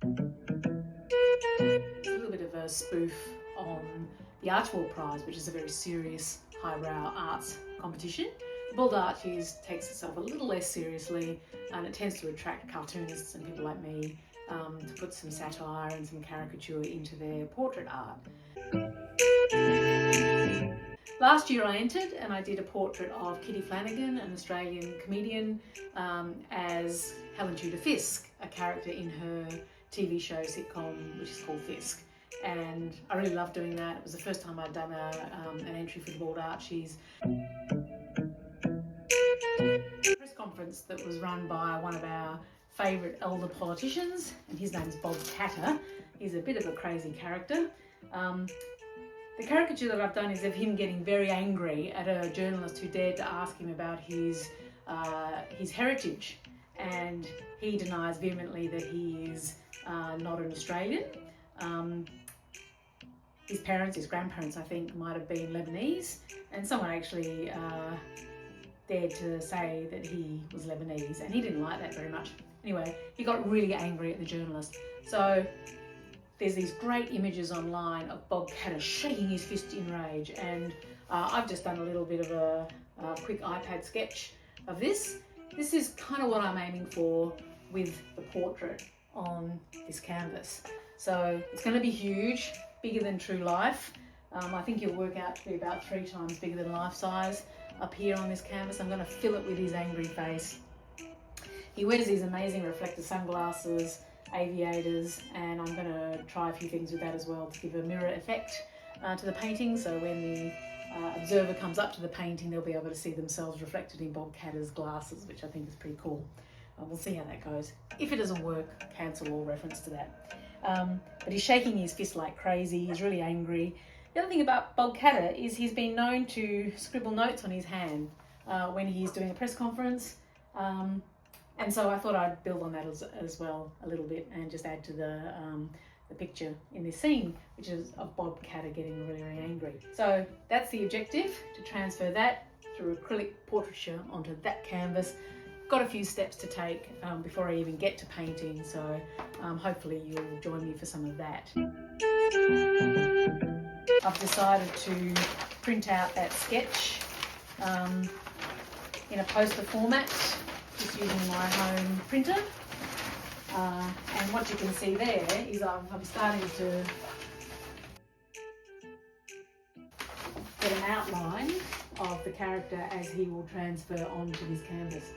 It's a little bit of a spoof on the Archie Prize, which is a very serious highbrow arts competition. Bald Archy takes itself a little less seriously, and it tends to attract cartoonists and people like me to put some satire and some caricature into their portrait art. Last year I entered and I did a portrait of Kitty Flanagan, an Australian comedian, as Helen Tudor Fisk, a character in her TV show sitcom which is called Fisk. And I really loved doing that. It was the first time I'd done an entry for the Bald Archies. A press conference that was run by one of our favourite elder politicians, and his name's Bob Catter. He's a bit of a crazy character. The caricature that I've done is of him getting very angry at a journalist who dared to ask him about his heritage, and he denies vehemently that he is not an Australian. His grandparents, I think, might have been Lebanese, and someone actually dared to say that he was Lebanese, and he didn't like that very much. Anyway, he got really angry at the journalist. So there's these great images online of Bob Catter shaking his fist in rage, and I've just done a little bit of a quick iPad sketch of this. This is kind of what I'm aiming for with the portrait on this canvas. So it's going to be huge, bigger than true life. I think it'll work out to be about 3 times bigger than life size up here on this canvas. I'm going to fill it with his angry face. He wears these amazing reflector sunglasses, aviators, and I'm going to try a few things with that as well to give a mirror effect to the painting, so when the observer comes up to the painting they'll be able to see themselves reflected in Bob Catter's glasses, which I think is pretty cool. We'll see how that goes. If it doesn't work, cancel all reference to that. But he's shaking his fist like crazy, he's really angry. The other thing about Bob Catter is he's been known to scribble notes on his hand when he's doing a press conference. And so I thought I'd build on that as well a little bit and just add to the picture in this scene, which is of Bob Catter getting really, really angry. So that's the objective, to transfer that through acrylic portraiture onto that canvas. Got a few steps to take before I even get to painting, so hopefully you'll join me for some of that. I've decided to print out that sketch in a poster format, just using my home printer. And what you can see there is I'm starting to get an outline of the character as he will transfer onto this canvas.